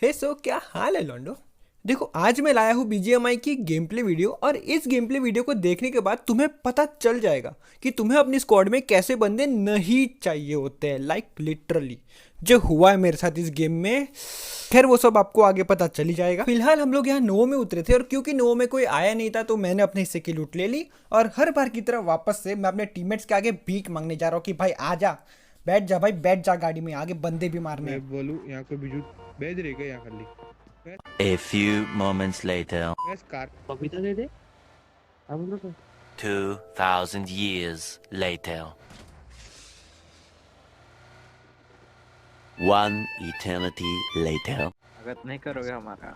हे सो क्या हाल है लॉन्डो। देखो आज मैं लाया हूँ बीजीएमआई की गेम प्ले वीडियो और इस गेम प्ले वीडियो को देखने के बाद तुम्हें पता चल जाएगा कि तुम्हें अपनी स्क्वाड में कैसे बंदे नहीं चाहिए होते हैं, लाइक लिटरली जो हुआ है मेरे साथ इस गेम में। खैर वो सब आपको आगे पता चल ही जाएगा। फिलहाल हम लोग यहाँ नोवो में उतरे थे और क्योंकि नोवो में कोई आया नहीं था तो मैंने अपने हिस्से की लूट ले ली और हर बार की तरह वापस से मैं अपने टीममेट्स के आगे भीख मांगने जा रहा हूँ कि भाई आ जा, बैठ जा भाई, बैठ जा गाड़ी में, आगे बंदे भी मारने हैं। मैं बोलूं यहाँ कोई बिजू भेज रही क्या यहाँ खाली A few moments later, bus car पपीता दे दे। अब लोग 2,000 years later. One eternity later. स्वागत नहीं करोगे हमारा।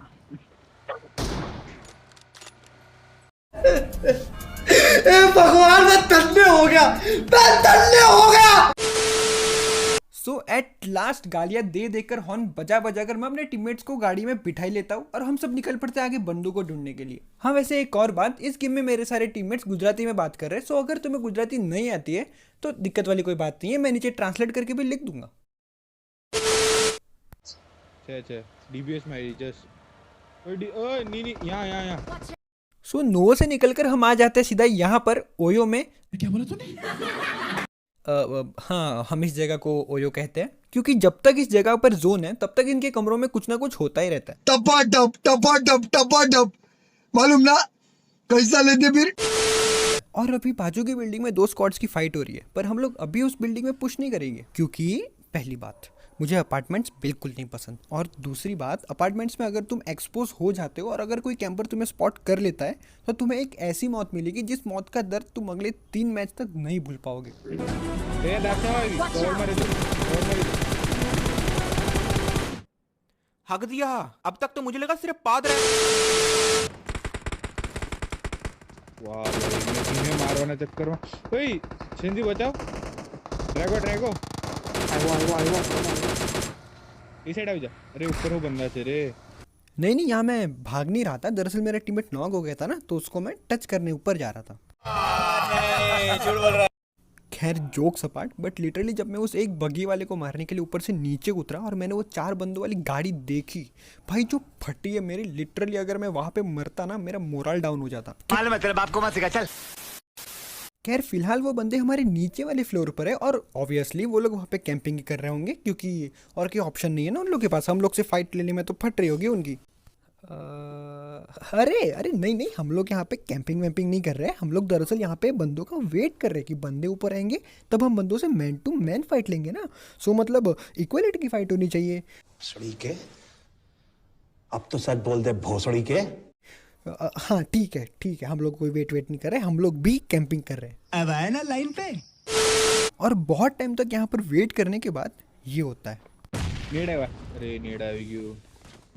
भगवान मैं तन्ने हो गया, मैं तन्ने हो गया। सो एट लास्ट गालियां दे देकर हॉर्न बजा बजा कर मैं अपने टीममेट्स को गाड़ी में बिठाई लेता हूँ और हम सब निकल पड़ते हैं आगे बंदूक को ढूंढने के लिए। हाँ वैसे एक और बात, इस गेम में मेरे सारे टीममेट्स गुजराती में बात कर रहे हैं, सो अगर तुम्हें गुजराती नहीं आती है तो दिक्कत वाली कोई बात नहीं है, मैं नीचे ट्रांसलेट करके भी लिख दूंगा। छे डीबीएस में जस्ट ओए नहीं यहाँ सो नोवो से निकलकर हम आ जाते हैं सीधा यहाँ पर ओयो में। क्या बोला तूने? हाँ हम इस जगह को ओयो कहते हैं क्योंकि जब तक इस जगह पर जोन है तब तक इनके कमरों में कुछ ना कुछ होता ही रहता है। टपा मालूम ना कैसा लेते फिर। और अभी बाजू की बिल्डिंग में दो स्क्वाड्स की फाइट हो रही है पर हम लोग अभी उस बिल्डिंग में पुश नहीं करेंगे क्योंकि पहली बात मुझे अपार्टमेंट्स बिल्कुल नहीं पसंद और दूसरी बात अपार्टमेंट्स में अगर तुम एक्सपोज हो जाते हो और अगर कोई कैंपर तुम्हें स्पॉट कर लेता है तो तुम्हें एक ऐसी मौत मिलेगी जिस मौत का दर्द तुम अगले 3 मैच तक नहीं भूल पाओगे। ए दाखवा कवर मारे हक दिया। अब तक तो मुझे लगा सिर्फ पाद रहे। वाह भाई मैं सीने मारवाना चक्कर में ओए छिंदी बचाओ। ड्रैगो आयो। इस साइड आ जा। अरे ऊपर हो बंदा से रे। नहीं यहाँ मैं भाग नहीं रहा था, दरअसल मेरा टीममेट नॉक हो गया था ना तो उसको मैं टच करने ऊपर जा रहा था। खैर जोक्स अपार्ट, बट लिटरली जब मैं उस एक बगी वाले को मारने के लिए ऊपर से नीचे उतरा और मैंने वो 4 बंदों वाली गाड़ी देखी भाई जो फटी है मेरी, लिटरली अगर मैं वहां पे मरता ना मेरा मोरल डाउन हो जाता। खैर फिलहाल वो बंदे हमारे नीचे वाले फ्लोर पर है और ऑब्वियसली वो लोग वहाँ पे कैंपिंग कर रहे होंगे क्योंकि और कोई ऑप्शन नहीं है ना उन लोग के पास, हम लोग से फाइट लेने में तो फट रही होगी उनकी। अरे नहीं हम लोग यहाँ पे कैंपिंग वैम्पिंग नहीं कर रहे हैं, हम लोग दरअसल यहाँ पे बंदों का वेट कर रहे हैं कि बंदे ऊपर आएंगे तब हम बंदों से मैन टू मैन फाइट लेंगे ना। सो मतलब इक्वलिटी की फाइट होनी चाहिए। भोसड़ी के अब तो सच बोल दे भोसड़ी के। हाँ ठीक है हम लोग कोई वेट नहीं कर रहे, हम लोग भी कैंपिंग कर रहे हैं। अब आए ना लाइन पे। और बहुत टाइम तक यहाँ पर वेट करने के बाद ये होता है। नेड़ा हुआ। अरे नेड़ा हुई क्यों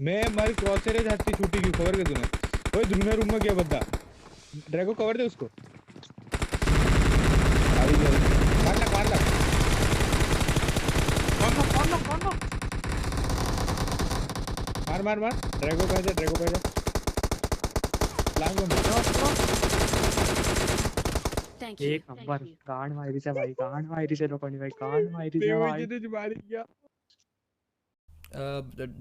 मैं मारी क्रॉसर जाती छूटी क्यों कवर कर तूने। ओए ध्रुना रूम में क्या बंदा ड्रैगो कवर दे उसको। मार ला मार ड्रैगो पे जा एक नंबर कांड मारी से भाई, कांड मारी से लोकांनी भाई, कांड मारी से भाई।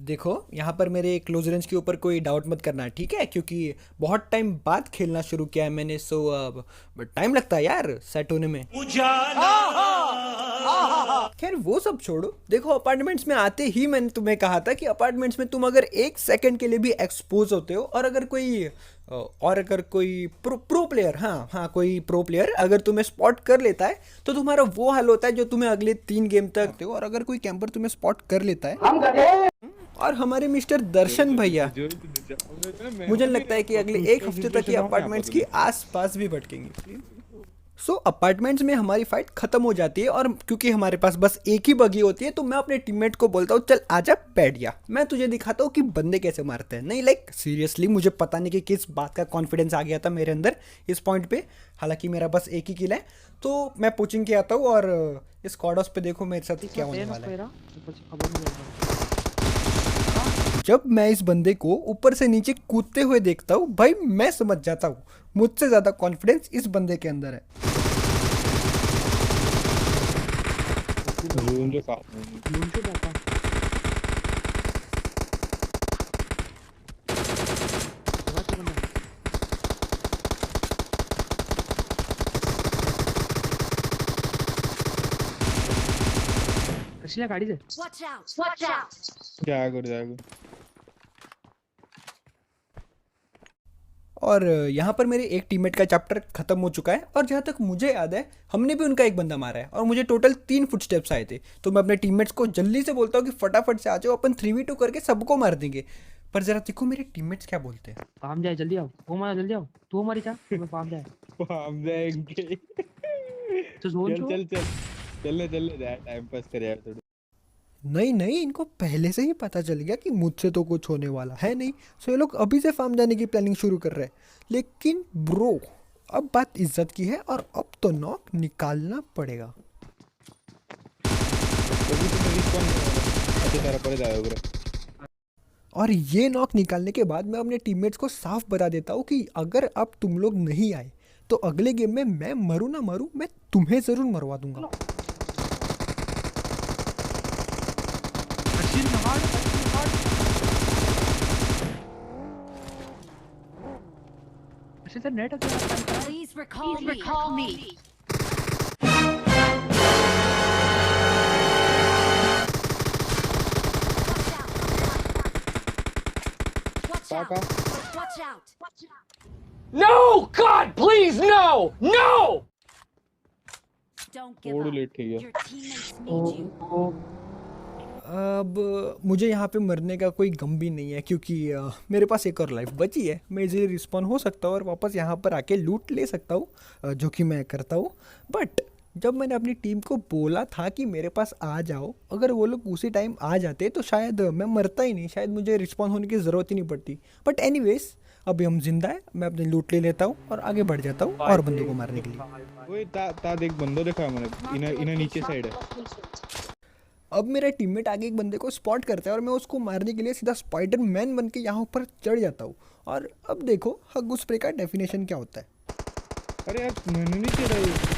देखो यहाँ पर मेरे क्लोज रेंज के ऊपर कोई डाउट मत करना ठीक है, क्योंकि बहुत टाइम बाद खेलना शुरू किया है मैंने, सो टाइम लगता है यार सेट होने में। खैर वो सब छोड़ो, देखो अपार्टमेंट्स में आते ही मैंने तुम्हें कहा था कि अपार्टमेंट्स में तुम अगर 1 सेकंड के लिए भी एक्सपोज होते हो और अगर कोई प्रो प्लेयर हाँ कोई प्रो प्लेयर अगर तुम्हें स्पॉट कर लेता है तो तुम्हारा वो हाल होता है जो तुम्हें अगले 3 गेम तक हो। और अगर कोई कैंपर तुम्हें स्पॉट कर लेता है और हमारे मिस्टर दर्शन भैया मुझे लगता है कि अगले 1 हफ्ते तक ये अपार्टमेंट्स की आसपास भी भटकेंगे। सो अपार्टमेंट्स में हमारी फाइट खत्म हो जाती है और क्योंकि हमारे पास बस एक ही बगी होती है तो मैं अपने टीममेट को बोलता हूँ चल आजा बैठ जा, मैं तुझे दिखाता हूँ कि बंदे कैसे मारते हैं। नहीं लाइक सीरियसली मुझे पता नहीं कि किस बात का कॉन्फिडेंस आ गया था मेरे अंदर इस पॉइंट पे, हालांकि मेरा बस एक ही किल है तो मैं पोचिंग के आता हूँ और इस कॉर्डोस पे देखो मेरे साथ क्या होने वाला है। जब मैं इस बंदे को ऊपर से नीचे कूदते हुए देखता हूँ भाई मैं समझ जाता हूँ मुझसे ज्यादा कॉन्फिडेंस इस बंदे के अंदर है। दबा तो बंदा। कशीला गाडी से Watch out! Watch out! जागो और यहाँ पर मेरे एक टीममेट का चैप्टर खत्म हो चुका है और जहाँ तक मुझे याद है हमने भी उनका एक बंदा मारा है और मुझे टोटल 3 फुटस्टेप्स आए थे। तो मैं अपने टीममेट्स को जल्दी से बोलता हूँ कि फटाफट से आ जाओ, अपन 3v2 करके सबको मार देंगे। पर जरा देखो मेरे टीममेट्स क्या बोलते हैं। पाम जाए, जल्दी आओ, वो मारा, जल्दी आओ, तू हमारी जा, मैं पाम जाए हम जाएंगे। तो जोन चल जाए, टाइम पास कर यार थोड़ा। नहीं, इनको पहले से ही पता चल गया कि मुझसे तो कुछ होने वाला है नहीं, सो ये लोग अभी से फार्म जाने की प्लानिंग शुरू कर रहे हैं। लेकिन ब्रो अब बात इज्जत की है और अब तो नॉक निकालना पड़ेगा। अभी तो रिस्पॉन्स अच्छा तारा पर जाओगे। और ये नॉक निकालने के बाद मैं अपने टीममेट्स को साफ बता देता हूँ कि अगर अब तुम लोग नहीं आए तो अगले गेम में मैं मरूँ ना मरूँ, मैं तुम्हें ज़रूर मरवा दूंगा। अच्छा नेट है। Please recall me. Watch out! Watch out! Watch out! No! God, please, no! No! Don't give थोड़ा up. लेट ठीक है। Your teammates need you. अब मुझे यहाँ पे मरने का कोई गम भी नहीं है क्योंकि मेरे पास एक और लाइफ बची है। मैं इजीली रिस्पॉन हो सकता हूँ और वापस यहाँ पर आके लूट ले सकता हूँ, जो कि मैं करता हूँ। बट जब मैंने अपनी टीम को बोला था कि मेरे पास आ जाओ, अगर वो लोग उसी टाइम आ जाते तो शायद मैं मरता ही नहीं, शायद मुझे रिस्पॉन होने की ज़रूरत ही नहीं पड़ती। बट एनीवेज अभी हम जिंदा है, मैं अपने लूट ले लेता हूँ और आगे बढ़ जाता हूँ और बंदों को मारने के लिए। ओए ता देख बंदो देखा मैंने, इना नीचे साइड है। अब मेरा टीममेट आगे एक बंदे को स्पॉट करता है और मैं उसको मारने के लिए सीधा स्पाइडरमैन बन के यहाँ ऊपर चढ़ जाता हूँ। और अब देखो हग स्प्रे का डेफिनेशन क्या होता है। अरे यार मैंने नहीं किया ये।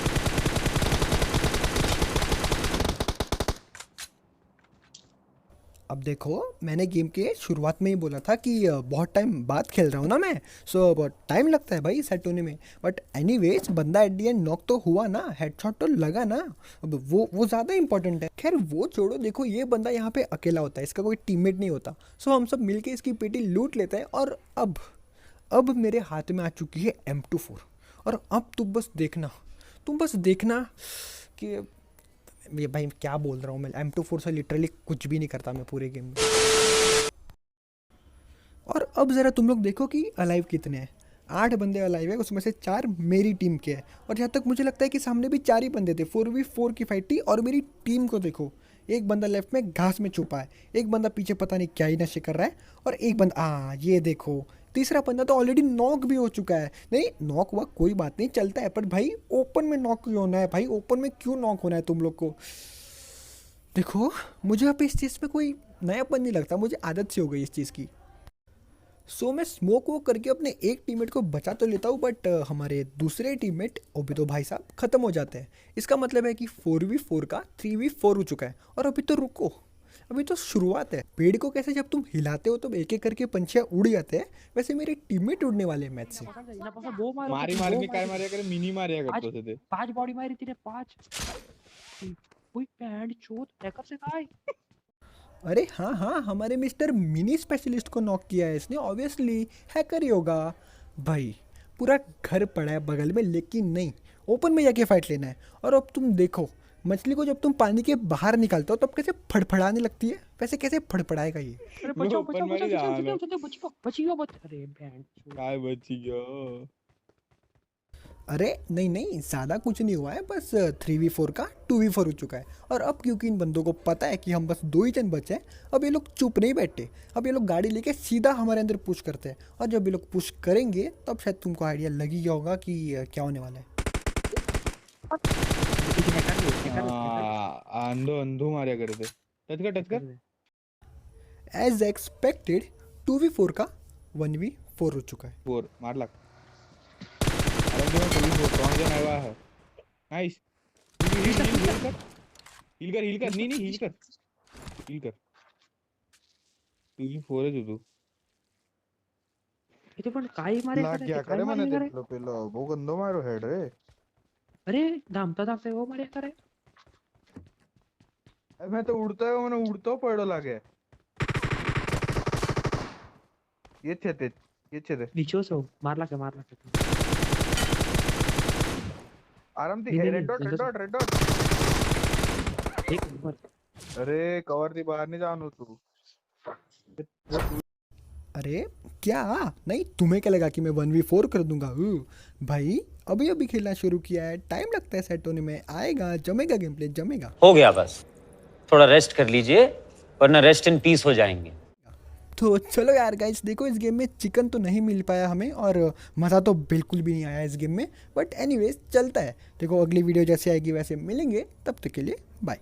अब देखो मैंने गेम के शुरुआत में ही बोला था कि बहुत टाइम बाद खेल रहा हूँ ना मैं, सो बहुत टाइम लगता है भाई सेट होने में। बट एनीवेज बंदा एट दी एंड नॉक तो हुआ ना, हेडशॉट तो लगा ना। अब वो ज़्यादा इंपॉर्टेंट है। खैर वो छोड़ो, देखो ये बंदा यहाँ पे अकेला होता है, इसका कोई टीममेट नहीं होता। सो हम सब मिलके इसकी पेटी लूट लेते हैं। और अब मेरे हाथ में आ चुकी है M24 और अब तुम बस देखना कि ये भाई क्या बोल रहा हूँ मैं, M24 से लिटरली कुछ भी नहीं करता मैं पूरे गेम में। और अब ज़रा तुम लोग देखो कि अलाइव कितने हैं। 8 बंदे अलाइव है, उसमें से 4 मेरी टीम के हैं। और जहाँ तक मुझे लगता है कि सामने भी 4 ही बंदे थे। 4v4 की फाइट थी। और मेरी टीम को देखो, एक बंदा लेफ्ट में घास में छुपा है, एक बंदा पीछे पता नहीं क्या ही नशे कर रहा है, और एक बंदा ये देखो तीसरा बंदा तो ऑलरेडी नॉक भी हो चुका है। नहीं नॉक हुआ कोई बात नहीं, चलता है, पर भाई ओपन में नॉक क्यों होना है भाई? ओपन में क्यों नॉक होना है तुम लोग को? देखो मुझे अब इस चीज़ में कोई नयापन नहीं लगता, मुझे आदत सी हो गई इस चीज़ की। सो मैं स्मोक वो करके अपने एक टीममेट को बचा तो लेता हूँ, बट हमारे दूसरे टीममेट अभी तो भाई साहब ख़त्म हो जाते हैं। इसका मतलब है कि 4v4 का 3v4 हो चुका है। और अभी तो रुको, अभी तो शुरुआत है। पेड़ को कैसे जब तुम हिलाते हो तो एक एक करके पंछियाँ उड़ जाते हैं, वैसे मेरे टीममेट उड़ने वाले हैं मैच से। मारी के काय मारिया करे, मिनी मारिया करतो थे 5 बॉडी मारी तिने 5। कोई पैंट चोट हैकर से काय? अरे हाँ, हमारे मिस्टर मिनी स्पेशलिस्ट को नॉक किया है इसने, ऑब्वियसली हैकर ही होगा भाई। पूरा घर पड़ा है बगल में, लेकिन नहीं, ओपन में जाके फाइट लेना है। और अब तुम देखो मछली को जब तुम पानी के बाहर निकालते हो तब कैसे फड़फड़ाने लगती है, वैसे कैसे फड़फड़ाएगा ये? अरे बचाओ बचियो मत। अरे पैंट काय बची गयो। अरे नहीं, ज़्यादा कुछ नहीं हुआ है, बस 3v4 का 2v4 हो चुका है। और अब क्योंकि इन बंदों को पता है कि हम बस 2 ही जन बचे हैं, अब ये लोग चुप नहीं बैठे। अब ये लोग गाड़ी लेके सीधा हमारे अंदर पुश करते हैं। और जब ये लोग पुश करेंगे तब शायद तुमको आइडिया लग ही गया होगा कि क्या होने वाला है। अंधो मारिया करते। टच कर। एज एक्सपेक्टेड 2v4 का 1v4 हो चुका है। 4 मार लग। अरे 2v4 3 जन आया है। नाइस। हील कर। नहीं हील कर। 2v4 है जो तू। किती पण काही मारे लाग गया करे काय मैंने मारे देख लो पेलो वो गंदो मारो हेड रे अरे धामता धामता वो मारे करे अरे मैं तो उड़तो पडो लागे येचे ते नीचे सो मारला के आराम थी नहीं, रेड डॉट एक नंबर अरे कवर थी बाहर नहीं जानो तू अरे क्या नहीं, तुम्हें क्या लगा कि मैं 1v4 कर दूंगा? भाई अभी अभी खेलना शुरू किया है, टाइम लगता है सेट होने में, आएगा जमेगा, गेम प्ले जमेगा। हो गया बस, थोड़ा रेस्ट कर लीजिए वरना रेस्ट इन पीस हो जाएंगे। तो चलो यार गाइस, देखो इस गेम में चिकन तो नहीं मिल पाया हमें और मज़ा तो बिल्कुल भी नहीं आया इस गेम में, बट एनीवेज चलता है। देखो अगली वीडियो जैसे आएगी वैसे मिलेंगे, तब तक के लिए बाय।